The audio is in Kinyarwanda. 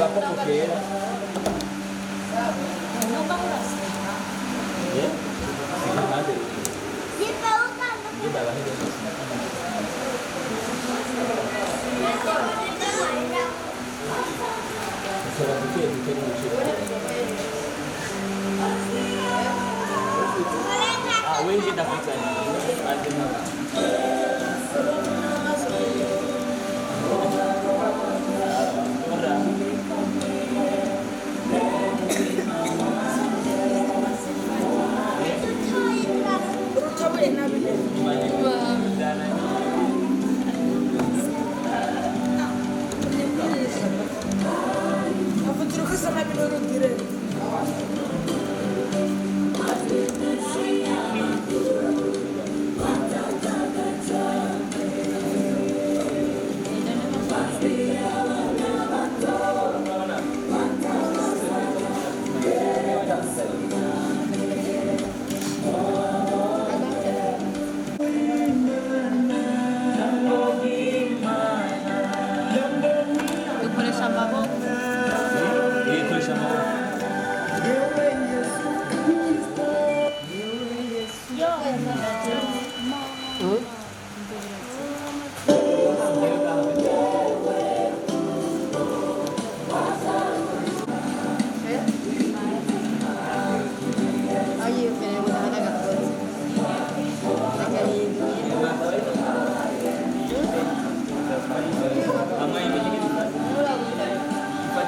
da fofoqueira. Não tá assim. É? Nada. E da barriga será do quê? Do que não tira? Ah, o engenho da pizza ali. Aku terus sama bilang